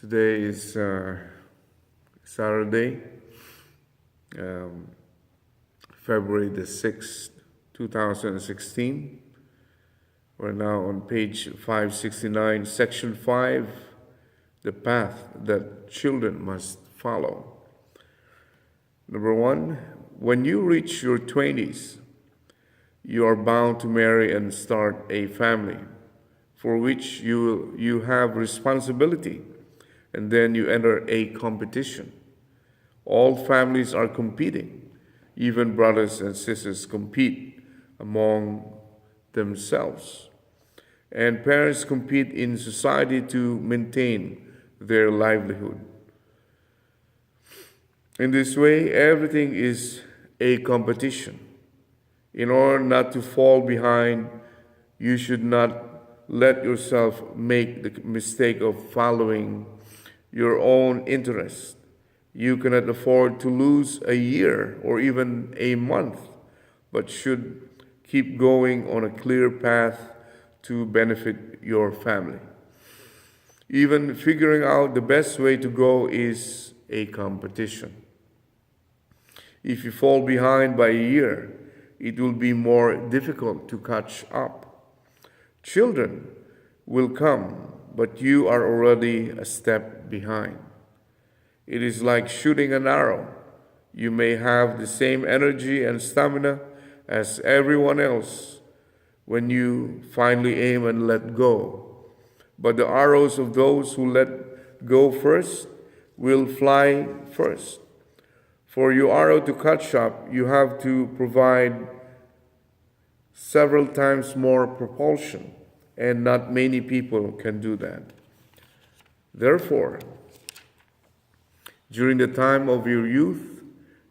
Today is Saturday, February the 6th, 2016. We're now on page 569, section 5, the path that children must follow. Number 1, when you reach your 20s, you are bound to marry and start a family for which you have responsibility, and then you enter a competition. All families are competing. Even brothers and sisters compete among themselves. And parents compete in society to maintain their livelihood. In this way, everything is a competition. In order not to fall behind, you should not let yourself make the mistake of following your own interest. You cannot afford to lose a year or even a month, but should keep going on a clear path to benefit your family. Even figuring out the best way to go is a competition. If you fall behind by a year, it will be more difficult to catch up. Children will come, but you are already a step behind. It is like shooting an arrow. You may have the same energy and stamina as everyone else when you finally aim and let go. But the arrows of those who let go first will fly first. For your arrow to catch up, you have to provide several times more propulsion, and not many people can do that. Therefore, during the time of your youth,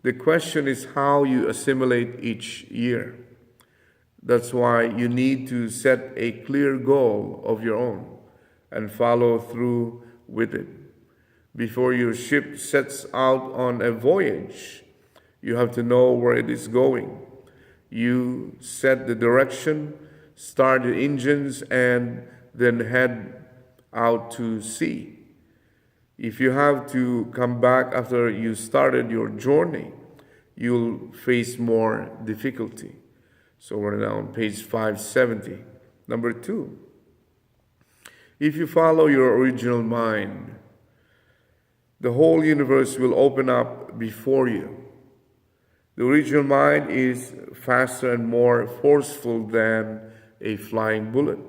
the question is how you assimilate each year. That's why you need to set a clear goal of your own and follow through with it. Before your ship sets out on a voyage, you have to know where it is going. You set the direction, start the engines, and then head out to sea. If you have to come back after you started your journey, you'll face more difficulty. So we're now on page 570. Number 2, if you follow your original mind, the whole universe will open up before you. The original mind is faster and more forceful than a flying bullet.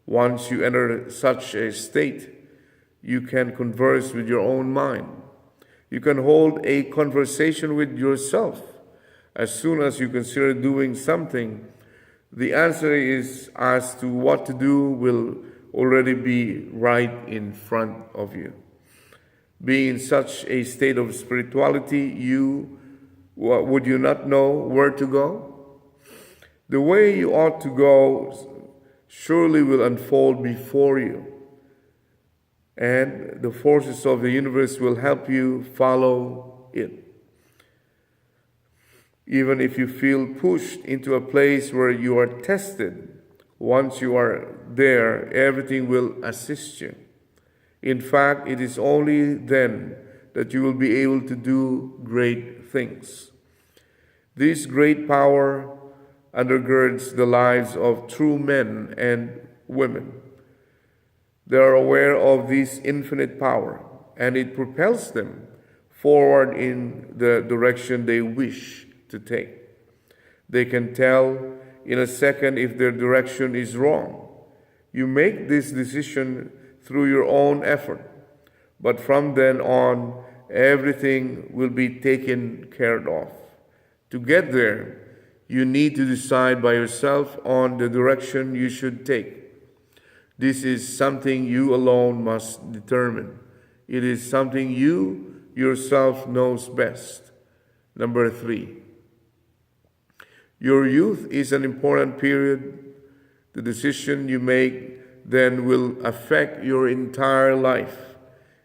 Once you enter such a state, you can converse with your own mind. You can hold a conversation with yourself. As soon as you consider doing something, the answer is as to what to do will already be right in front of you. Being in such a state of spirituality, would you not know where to go? The way you ought to go surely will unfold before you, and the forces of the universe will help you follow it. Even if you feel pushed into a place where you are tested, once you are there, everything will assist you. In fact, it is only then that you will be able to do great things. This great power undergirds the lives of true men and women. They are aware of this infinite power, and it propels them forward in the direction they wish to take. They can tell in a second if their direction is wrong. You make this decision through your own effort, but from then on, everything will be taken care of. To get there, you need to decide by yourself on the direction you should take. This is something you alone must determine. It is something you yourself knows best. Number 3, your youth is an important period. The decision you make then will affect your entire life.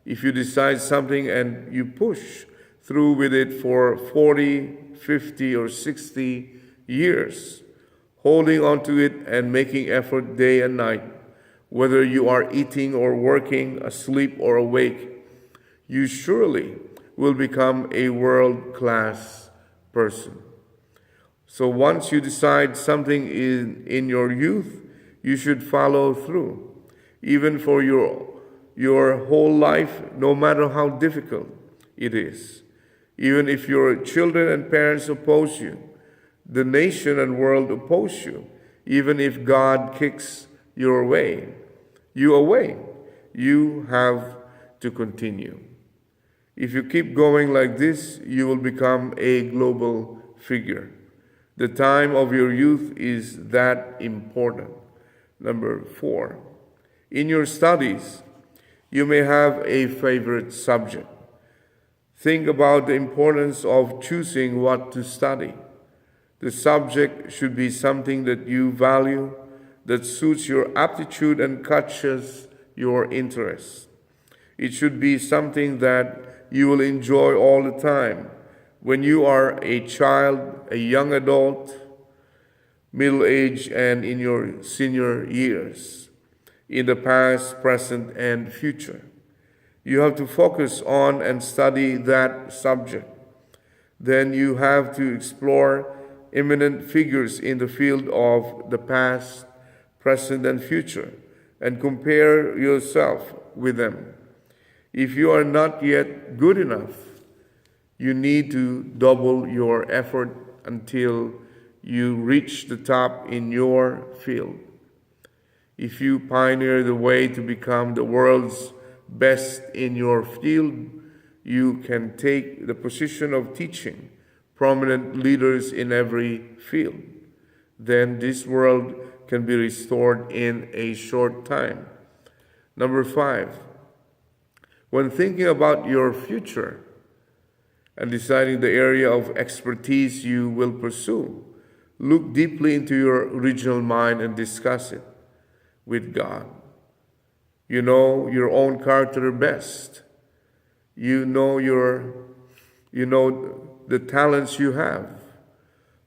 If you decide something and you push through with it for 40, 50, or 60 years, holding on to it and making effort day and night, whether you are eating or working, asleep or awake, you surely will become a world-class person. So once you decide something in your youth, you should follow through, even for your whole life, no matter how difficult it is. Even if your children and parents oppose you, the nation and world oppose you, even if God kicks you away, you have to continue. If you keep going like this, you will become a global figure. The time of your youth is that important. Number 4, in your studies, you may have a favorite subject. Think about the importance of choosing what to study. The subject should be something that you value, that suits your aptitude and catches your interest. It should be something that you will enjoy all the time. When you are a child, a young adult, middle age, and in your senior years, in the past, present, and future. You have to focus on and study that subject. Then you have to explore eminent figures in the field of the past, present, and future, and compare yourself with them. If you are not yet good enough, you need to double your effort until you reach the top in your field. If you pioneer the way to become the world's best in your field, you can take the position of teaching prominent leaders in every field. Then this world can be restored in a short time. Number 5, when thinking about your future and deciding the area of expertise you will pursue, look deeply into your original mind and discuss it with God. You know your own character best. You know the talents you have.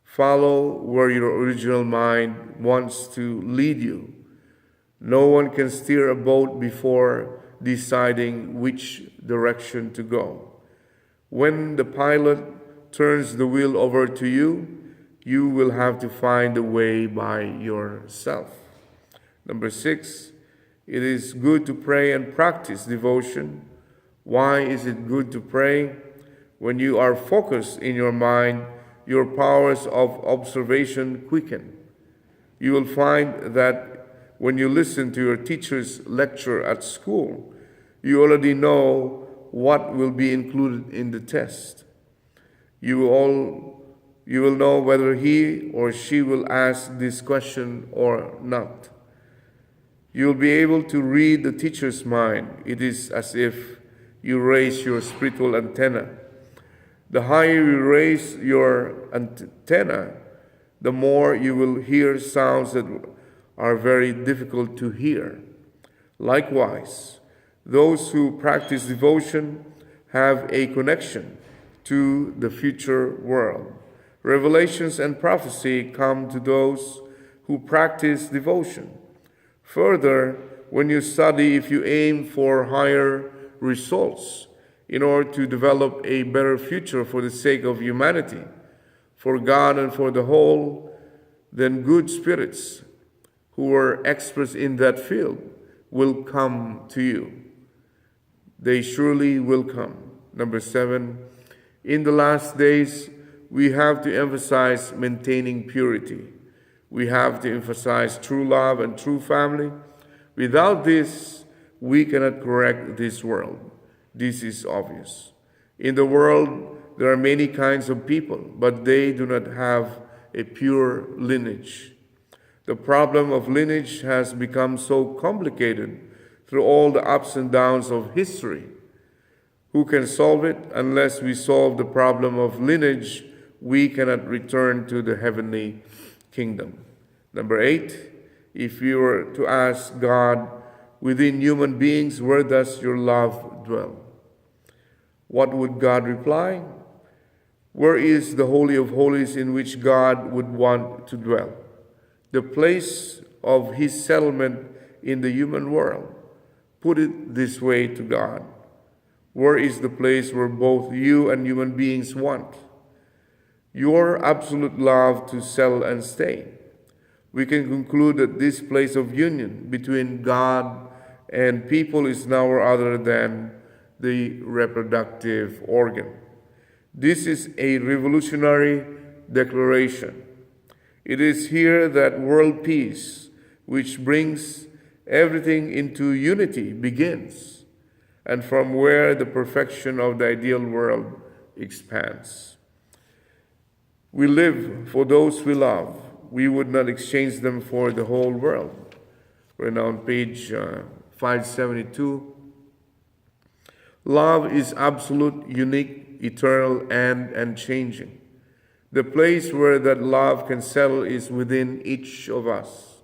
Follow where your original mind wants to lead you. No one can steer a boat before deciding which direction to go. When the pilot turns the wheel over to you, you will have to find a way by yourself. Number 6, it is good to pray and practice devotion. Why is it good to pray? When you are focused in your mind, your powers of observation quicken. You will find that when you listen to your teacher's lecture at school, you already know what will be included in the test. You will know whether he or she will ask this question or not. You will be able to read the teacher's mind. It is as if you raise your spiritual antenna. The higher you raise your antenna, the more you will hear sounds that are very difficult to hear. Likewise, those who practice devotion have a connection to the future world. Revelations and prophecy come to those who practice devotion. Further, when you study, if you aim for higher results in order to develop a better future for the sake of humanity, for God and for the whole, then good spirits who are experts in that field will come to you. They surely will come. Number 7, in the last days, we have to emphasize maintaining purity. We have to emphasize true love and true family. Without this, we cannot correct this world. This is obvious. In the world, there are many kinds of people, but they do not have a pure lineage. The problem of lineage has become so complicated through all the ups and downs of history. Who can solve it? Unless we solve the problem of lineage, we cannot return to the heavenly kingdom. Number 8, if you were to ask God, within human beings, where does your love dwell? What would God reply? Where is the Holy of Holies in which God would want to dwell? The place of his settlement in the human world. Put it this way to God. Where is the place where both you and human beings want your absolute love to settle and stay? We can conclude that this place of union between God and people is nowhere other than the reproductive organ. This is a revolutionary declaration. It is here that world peace, which brings everything into unity, begins, and from where the perfection of the ideal world expands. We live for those we love. We would not exchange them for the whole world. We're now on page 572. Love is absolute, unique, eternal, and unchanging. The place where that love can settle is within each of us.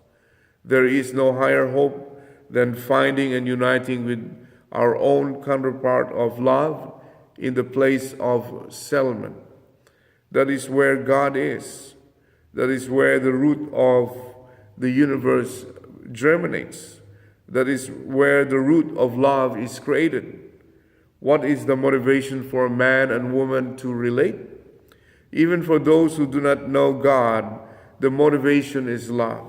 There is no higher hope than finding and uniting with our own counterpart of love in the place of settlement. That is where God is. That is where the root of the universe germinates. That is where the root of love is created. What is the motivation for man and woman to relate? Even for those who do not know God, the motivation is love.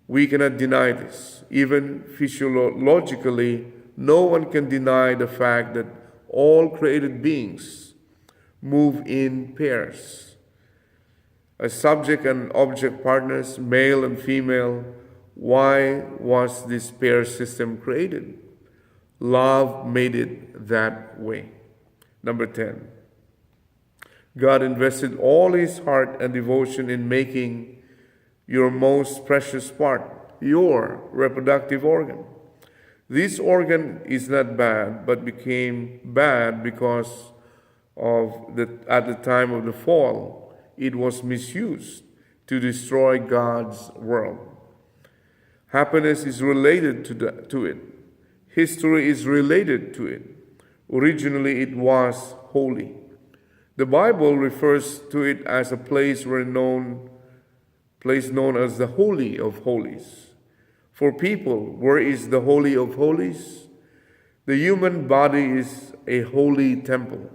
We cannot deny this. Even physiologically, no one can deny the fact that all created beings move in pairs. As subject and object partners, male and female, why was this pair system created? Love made it that way. Number 10. God invested all his heart and devotion in making your most precious part, your reproductive organ. This organ is not bad, but became bad because at the time of the fall, it was misused to destroy God's world. Happiness is related to it. History is related to it. Originally, it was holy. The Bible refers to it as a place known as the Holy of Holies. For people, where is the Holy of Holies? The human body is a holy temple,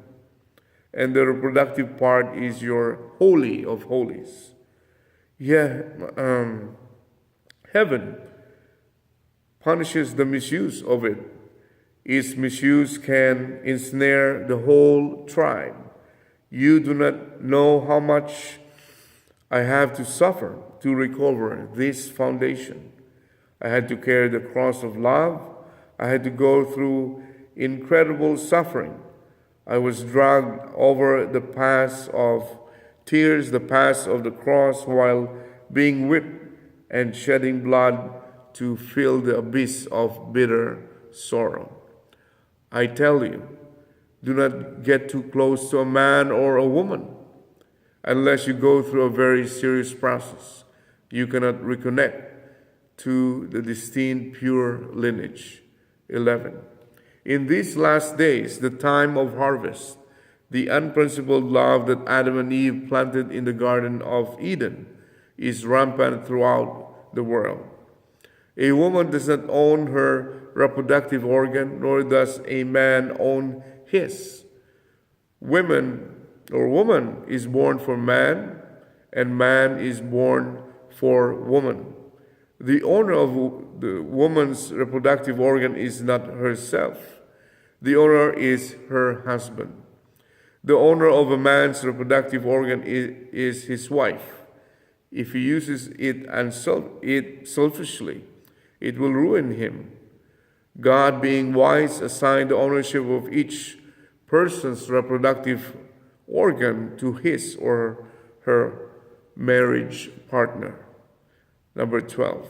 and the reproductive part is your Holy of Holies. Heaven punishes the misuse of it. Its misuse can ensnare the whole tribe. You do not know how much I have to suffer to recover this foundation. I had to carry the cross of love. I had to go through incredible suffering. I was dragged over the paths of tears, the paths of the cross, while being whipped and shedding blood to fill the abyss of bitter sorrow. I tell you, do not get too close to a man or a woman unless you go through a very serious process. You cannot reconnect to the destined pure lineage. 11. In these last days, the time of harvest, the unprincipled love that Adam and Eve planted in the Garden of Eden is rampant throughout the world. A woman does not own her reproductive organ, nor does a man own his. Woman is born for man, and man is born for woman. The owner of the woman's reproductive organ is not herself. The owner is her husband. The owner of a man's reproductive organ is his wife. If he uses it selfishly, it will ruin him. God, being wise, assigned the ownership of each person's reproductive organ to his or her marriage partner. Number 12.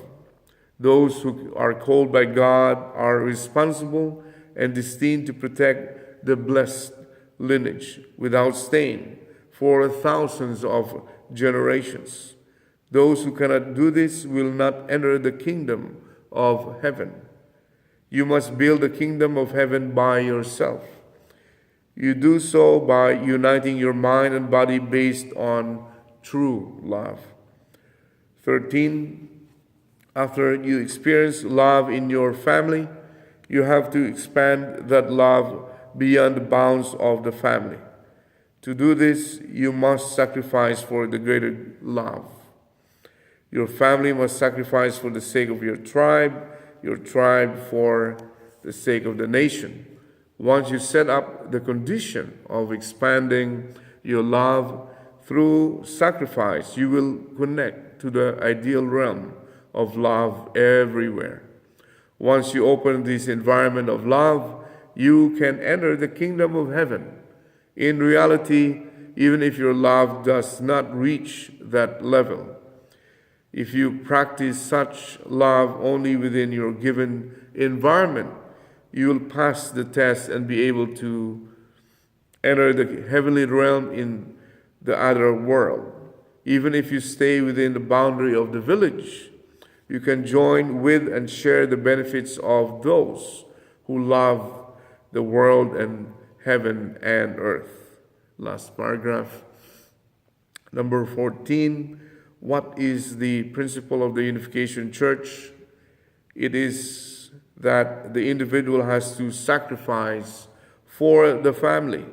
Those who are called by God are responsible and destined to protect the blessed lineage without stain for thousands of generations. Those who cannot do this will not enter the kingdom of heaven. You must build the kingdom of heaven by yourself. You do so by uniting your mind and body based on true love. 13. After you experience love in your family, you have to expand that love beyond the bounds of the family. To do this, you must sacrifice for the greater love. Your family must sacrifice for the sake of your tribe for the sake of the nation. Once you set up the condition of expanding your love through sacrifice, you will connect to the ideal realm of love everywhere. Once you open this environment of love, you can enter the kingdom of heaven. In reality, even if your love does not reach that level, if you practice such love only within your given environment, you will pass the test and be able to enter the heavenly realm in the other world. Even if you stay within the boundary of the village, you can join with and share the benefits of those who love the world and heaven and earth. Last paragraph. Number 14. What is the principle of the Unification Church? It is that the individual has to sacrifice for the family,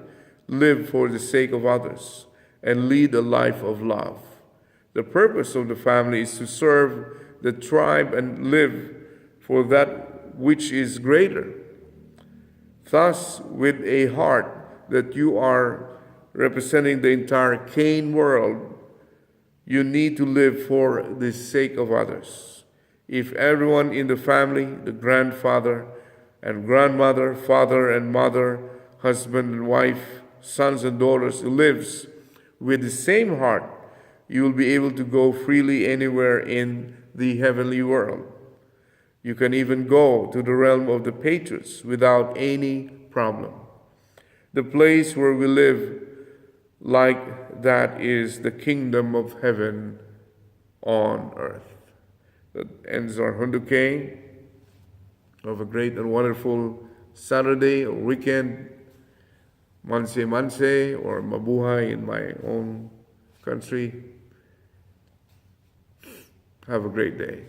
live for the sake of others, and lead a life of love. The purpose of the family is to serve the tribe and live for that which is greater. Thus, with a heart that you are representing the entire Cain world, you need to live for the sake of others. If everyone in the family, the grandfather and grandmother, father and mother, husband and wife, sons and daughters, lives with the same heart, you will be able to go freely anywhere in the heavenly world. You can even go to the realm of the patriots without any problem. The place where we live like that is the kingdom of heaven on earth. That ends our Hunduke. Have a great and wonderful Saturday or weekend, Manse or Mabuhay in my own country. Have a great day.